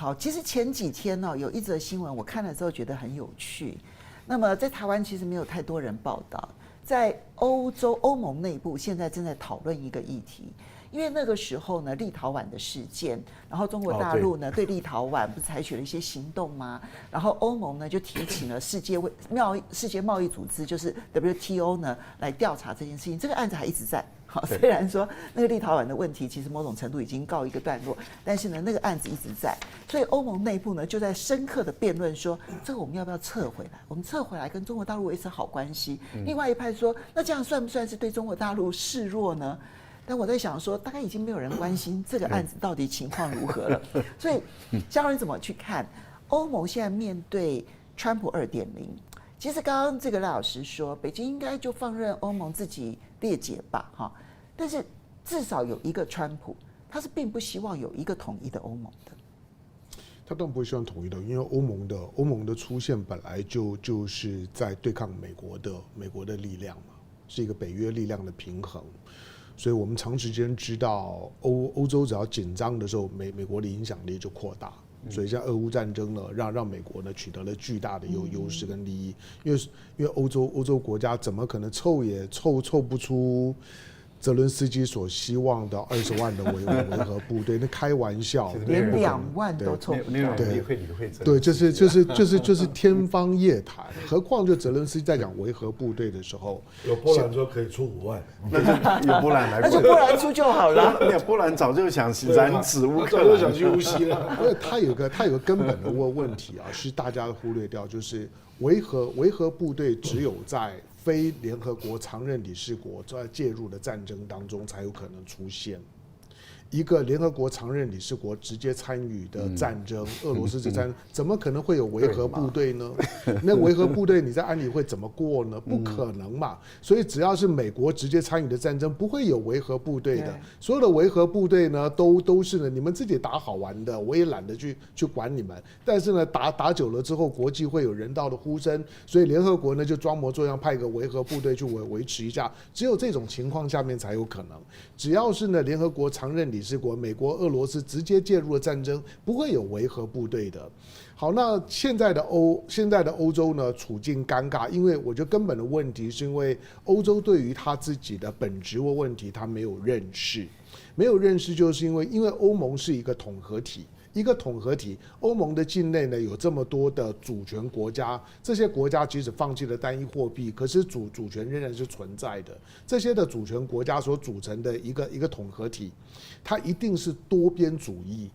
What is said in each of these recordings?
好，其实前几天呢，有一则新闻我看了之后觉得很有趣。那么在台湾其实没有太多人报道，在欧盟内部现在正在讨论一个议题。因为那个时候呢，立陶宛的事件，然后中国大陆呢对立陶宛不是采取了一些行动吗？然后欧盟呢就提请了世界贸易组织，就是 WTO 呢来调查这件事情。这个案子还一直在。好，虽然说那个立陶宛的问题其实某种程度已经告一个段落，但是呢那个案子一直在，所以欧盟内部呢就在深刻的辩论说，这个我们要不要撤回来？我们撤回来跟中国大陆维持好关系。另外一派说，那这样算不算是对中国大陆示弱呢？但我在想说，大概已经没有人关心这个案子到底情况如何了。所以，嘉伦怎么去看欧盟现在面对川普2.0？其实刚刚这个赖老师说，北京应该就放任欧盟自己裂解吧，哈。但是至少有一个川普，他是并不希望有一个统一的欧盟的。他当然不会希望统一的，因为欧盟的出现本来就是在对抗美国的力量嘛，是一个北约力量的平衡。所以我们长时间知道欧洲只要紧张的时候，美国的影响力就扩大。所以像俄乌战争呢，让美国呢取得了巨大的优势跟利益，因为欧洲国家怎么可能凑也凑不出泽伦斯基所希望的20万的维和部队，那开玩笑，连2万都凑不到。对，就是天方夜谭。何况就泽伦斯基在讲维和部队的时候，有波兰说可以出5万，那就由波兰来。那就波兰出就好了。波兰早就想染指乌克兰，早就想去乌西了。因为它有个根本的问题啊，是大家忽略掉，就是维和部队只有在非联合国常任理事国在介入的战争当中才有可能出现。一个联合国常任理事国直接参与的战争，俄罗斯这战争怎么可能会有维和部队呢？那维和部队你在安理会怎么过呢？不可能嘛！所以只要是美国直接参与的战争，不会有维和部队的。所有的维和部队呢，都是呢你们自己打好玩的，我也懒得去管你们。但是呢，打久了之后，国际会有人道的呼声，所以联合国呢就装模作样派个维和部队去维持一下。只有这种情况下面才有可能。只要是呢联合国常任理事国，美国、俄罗斯直接介入了战争，不会有维和部队的。好，那现在的欧洲呢，处境尴尬，因为我觉得根本的问题是因为欧洲对于他自己的本质或问题，他没有认识，就是因为欧盟是一个统合体。欧盟的境内呢有这么多的主权国家，这些国家即使放弃了单一货币，可是主权仍然是存在的。这些的主权国家所组成的一个统合体，它一定是多边主义，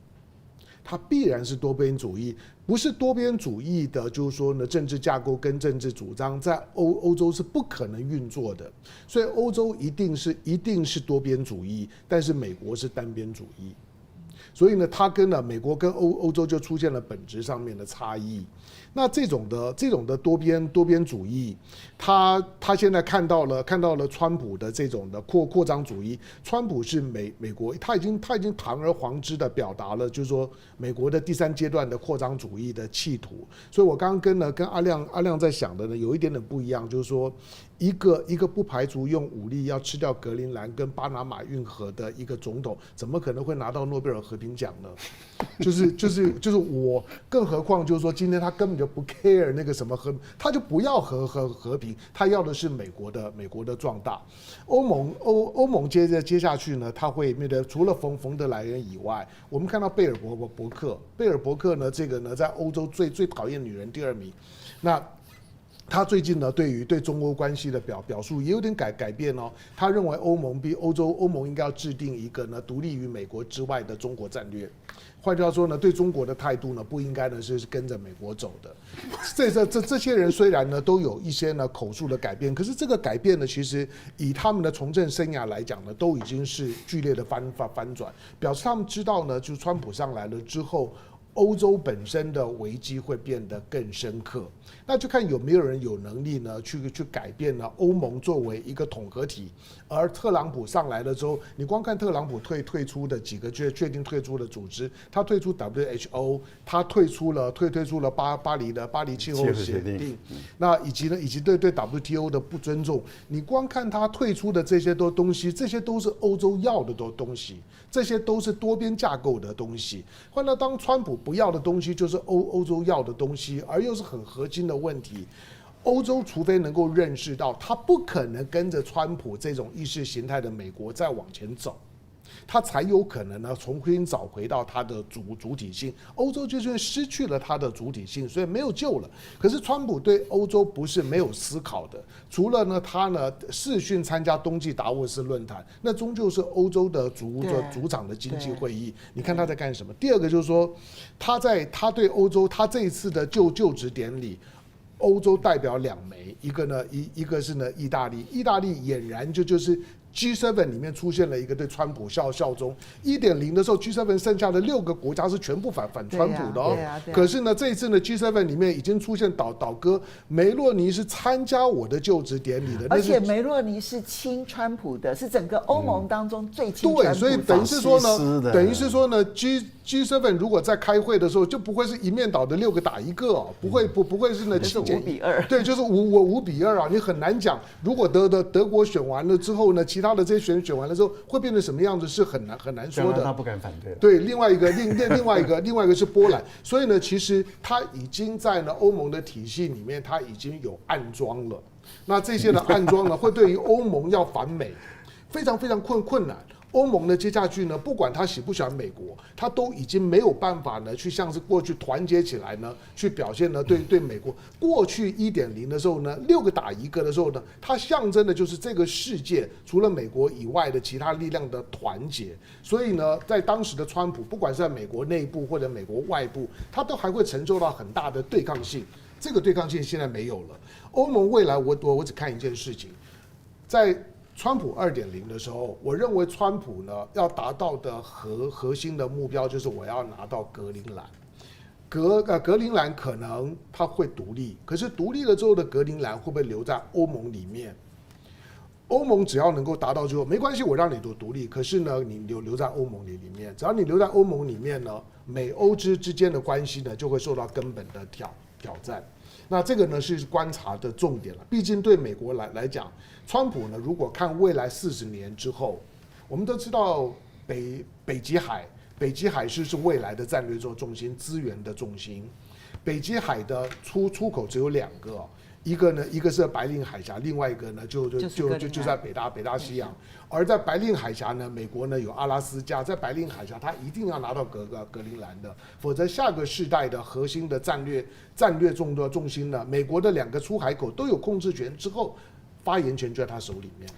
它必然是多边主义。不是多边主义的，就是说呢，政治架构跟政治主张在欧洲是不可能运作的。所以欧洲一定是多边主义，但是美国是单边主义。所以呢，它跟美国跟欧洲就出现了本质上面的差异。那这种的多边主义，他现在看到了川普的这种的扩张主义。川普是美国，他已经堂而皇之的表达了，就是说美国的第3阶段的扩张主义的企图。所以我刚刚跟阿亮在想的呢，有一点点不一样，就是说一个不排除用武力要吃掉格陵兰跟巴拿马运河的一个总统，怎么可能会拿到诺贝尔和平奖呢？就是我，更何况就是说今天他根本就不 care 那个什么他就不要和平，他要的是美国的壮大。欧盟接下去呢，他会面对除了冯德莱恩以外，我们看到贝尔伯克呢，这个呢在欧洲最讨厌女人第2名，那。他最近呢，对中欧关系的表述也有点改变哦。他认为欧盟应该要制定一个呢独立于美国之外的中国战略。换句话说呢，对中国的态度呢不应该呢是跟着美国走的。这些人虽然呢都有一些呢口述的改变，可是这个改变呢，其实以他们的从政生涯来讲呢，都已经是剧烈的翻转，表示他们知道呢，就是川普上来了之后。欧洲本身的危机会变得更深刻，那就看有没有人有能力呢去改变呢欧盟作为一个统合体。而特朗普上来了之后，你光看特朗普退出的几个确定退出的组织，他退出 WHO， 他退出了巴黎气候协定，那以及对 WTO 的不尊重，你光看他退出的这些东西，这些都是欧洲要的东西，这些都是多边架构的东西。换到当川普不要的东西就是欧洲要的东西，而又是很核心的问题。欧洲除非能够认识到，他不可能跟着川普这种意识形态的美国再往前走，他才有可能呢重新找回到他的主体性。欧洲就是失去了他的主体性，所以没有救了。可是川普对欧洲不是没有思考的，除了呢他呢视讯参加冬季达沃斯论坛，那终究是欧洲的主掌的经济会议。你看他在干什么？第二个就是说，他对欧洲，他这一次的就职典礼。欧洲代表2枚，一个是呢意大利俨然就是 G7 里面出现了一个对川普效忠。1.0 的时候 ，G7 剩下的6个国家是全部反川普的哦。可是呢，这一次呢 G7 里面已经出现倒戈，梅洛尼是参加我的就职典礼的，而且梅洛尼是亲川普的，是整个欧盟当中最亲川普的。对，所以等于是说呢，G7 如果在开会的时候，就不会是一面倒的6个打1个哦，不会是呢5比2。对，就是5比2啊，你很难讲。如果德国选完了之后呢，其他的这些选完了之后会变成什么样子是很难说的。他不敢反对。对，另外一个是波兰，所以呢，其实他已经在呢欧盟的体系里面，他已经有暗桩了。那这些的暗桩呢，会对于欧盟要反美非常非常困难。欧盟呢，接下去呢，不管他喜不喜欢美国，他都已经没有办法呢，去像是过去团结起来呢，去表现呢对美国。过去1.0的时候呢，6个打1个的时候呢，它象征的就是这个世界除了美国以外的其他力量的团结。所以呢，在当时的川普，不管是在美国内部或者美国外部，他都还会承受到很大的对抗性。这个对抗性现在没有了。欧盟未来，我只看一件事情，在川普2.0的时候，我认为川普呢要达到的核心的目标就是我要拿到格陵兰。格陵兰可能它会独立，可是独立了之后的格陵兰会不会留在欧盟里面？欧盟只要能够达到之后，没关系，我让你独立，可是呢，你留在欧盟里面，只要你留在欧盟里面呢，美欧之间的关系呢就会受到根本的挑战。那这个呢是观察的重点了。毕竟对美国来讲，川普呢如果看未来40年之后，我们都知道北极海是未来的战略重心、资源的重心。北极海的出口只有2个，一个是白令海峡，另外一个呢就在北大西洋。而在白令海峡呢，美国呢有阿拉斯加，在白令海峡它一定要拿到格陵兰的，否则下个世代的核心的战略重心呢，美国的2个出海口都有控制权之后，发言权就在他手里面。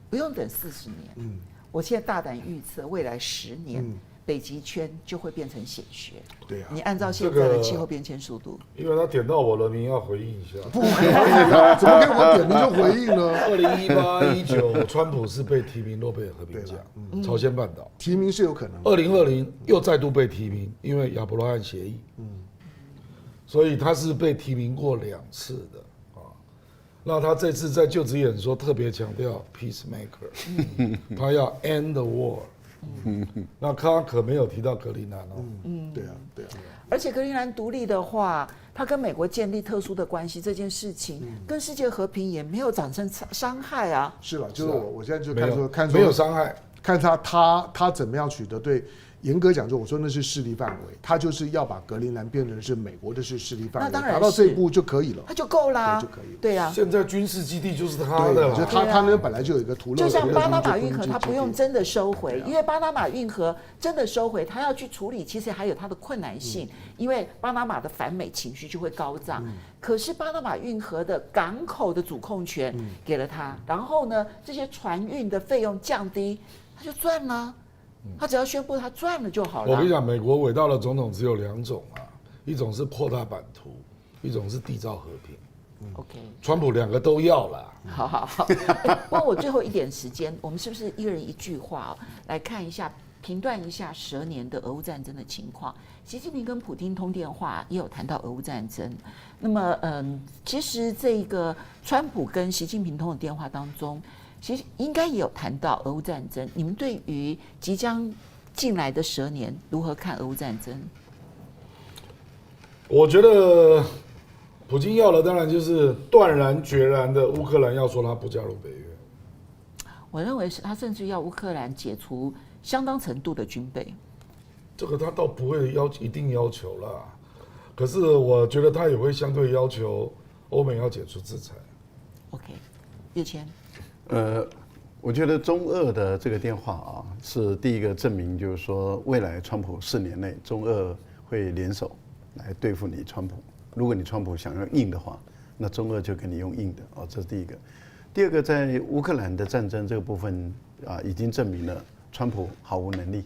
不用等40年，我现在大胆预测，未来10年。北极圈就会变成血穴。对啊，你按照现在的气候变迁速度，因为他点到我了，您要回应一下。不可以啊，怎么可以我点名就回应呢？2018、19，川普是被提名诺贝尔和平奖，朝鲜半岛提名是有可能。2020又再度被提名，因为亚伯拉罕协议，所以他是被提名过2次的啊。那他这次在就职演说特别强调 peacemaker，他要 end the war。那他可没有提到格陵兰哦。对啊。而且格陵兰独立的话，它跟美国建立特殊的关系这件事情，跟世界和平也没有产生伤害啊。是了，就是我现在就看说没有伤害，看他怎么样取得对。严格讲，就我说那是势力范围，他就是要把格陵兰变成是美国的势力范围，达到这一步就可以了，他就够啦，就可以了。对啊，现在军事基地就是他的，就他那本来就有一个图勒，就像巴拿马运河，他不用真的收回，因为巴拿马运河真的收回，他要去处理，其实还有它的困难性，因为巴拿马的反美情绪就会高涨。可是巴拿马运河的港口的主控权给了他，然后呢，这些船运的费用降低，他就赚了。他只要宣布他赚了就好了。我跟你讲，美国伟大的总统只有2种啊，一种是扩大版图，一种是缔造和平。OK， 川普2个都要啦。好。问我最后一点时间，我们是不是一个人一句话来看一下，评断一下12年的俄乌战争的情况？习近平跟普丁通电话也有谈到俄乌战争。那么，其实这个川普跟习近平通的电话当中。其实应该也有谈到俄乌战争，你们对于即将进来的12年如何看俄乌战争？我觉得普京要的当然就是断然决然的乌克兰要说他不加入北约。我认为是他甚至要乌克兰解除相当程度的军备。这个他倒不会一定要求啦，可是我觉得他也会相对要求欧美要解除制裁。OK， 叶谦，我觉得中俄的这个电话啊，是第一个证明，就是说未来川普4年内，中俄会联手来对付你川普。如果你川普想要硬的话，那中俄就跟你用硬的哦，这是第一个。第二个，在乌克兰的战争这个部分啊，已经证明了川普毫无能力，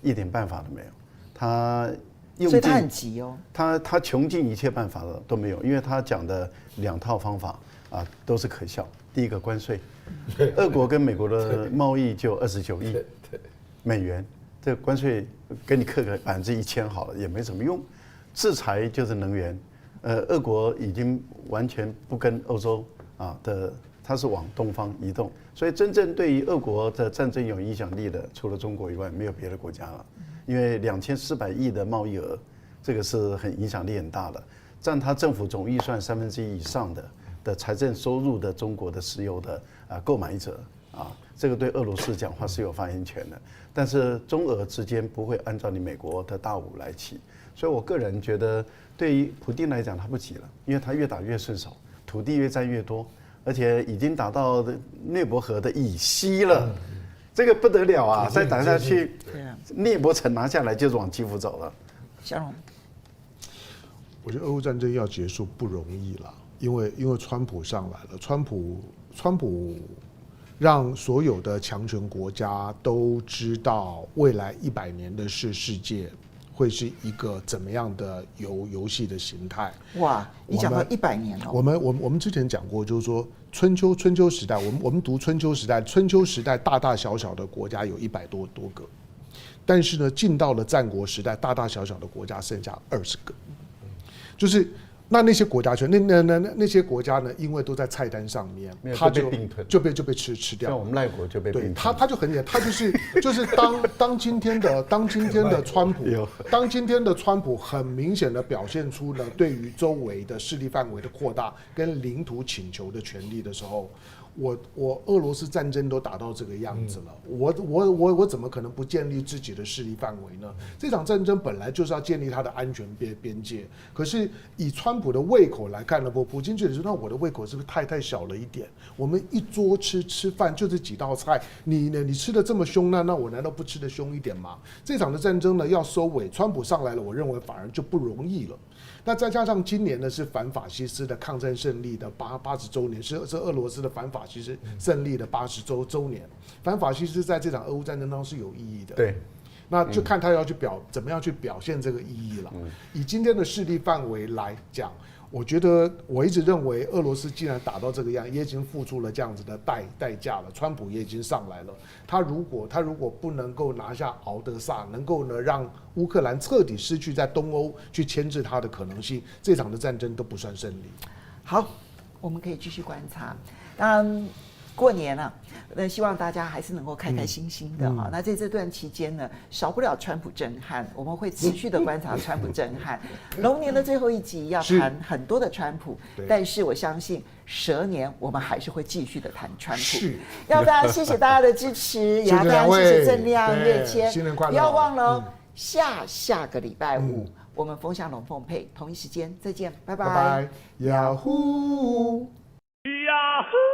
一点办法都没有。他用尽，所以他很急哦。他穷尽一切办法了都没有，因为他讲的2套方法啊都是可笑。第一个关税，俄国跟美国的贸易就29亿美元，这个关税给你克个1000%好了，也没什么用。制裁就是能源，俄国已经完全不跟欧洲它是往东方移动，所以真正对于俄国的战争有影响力的，除了中国以外，没有别的国家了。因为2400亿的贸易额，这个是很影响力很大的，占它政府总预算1/3以上的财政收入的中国的石油的购买者啊，这个对俄罗斯讲话是有发言权的。但是中俄之间不会按照你美国的大武来起，所以我个人觉得，对于普丁来讲，他不急了，因为他越打越顺手，土地越占越多。而且已经打到涅伯河的以西了，这个不得了啊！再打下去，涅伯城拿下来就是往基辅走了。小荣，我觉得俄乌战争要结束不容易了，因为川普上来了，川普让所有的强权国家都知道未来100年的世界会是一个怎么样的游戏的形态。哇，你讲到100年了。我们之前讲过，就是说春秋时代，我们读春秋时代大大小小的国家有100多个，但是呢，进到了战国时代，大大小小的国家剩下20个，就是那些国家那些国家呢，因为都在菜单上面，它就被吃掉。像我们赖国就被并吞。他就很简单，他就是当今天的川普很明显的表现出了对于周围的势力范围的扩大跟领土请求的权利的时候。我俄罗斯战争都打到这个样子了，我怎么可能不建立自己的势力范围呢？这场战争本来就是要建立它的安全边界，可是以川普的胃口来看呢，普京觉得说，那我的胃口是不是太小了一点？我们一桌吃饭就这几道菜，你吃的这么凶，那我难道不吃的凶一点吗？这场的战争呢要收尾，川普上来了，我认为反而就不容易了。那再加上今年呢是反法西斯的抗战胜利的80周年，是俄罗斯的反法西斯胜利的80周年。反法西斯在这场俄乌战争当中是有意义的。对，那就看他要去怎么样去表现这个意义了。以今天的势力范围来讲，我觉得我一直认为俄罗斯既然打到这个样，也已经付出了这样子的代价了。川普也已经上来了，他如果不能够拿下敖德萨，能够呢让乌克兰彻底失去在东欧去牵制他的可能性，这场的战争都不算胜利。好，我们可以继续观察。当然，过年了，那希望大家还是能够开开心心的哈。那在这段期间呢，少不了川普震撼，我们会持续的观察川普震撼。龙年的最后一集要谈很多的川普，但是我相信蛇年我们还是会继续的谈川普。要非常谢谢大家的支持，也要非常谢谢郑亮、岳谦，新年快乐！不要忘了下个礼拜五，我们风向龙凤配同一时间再见，拜拜。Yahoo！ Yahoo!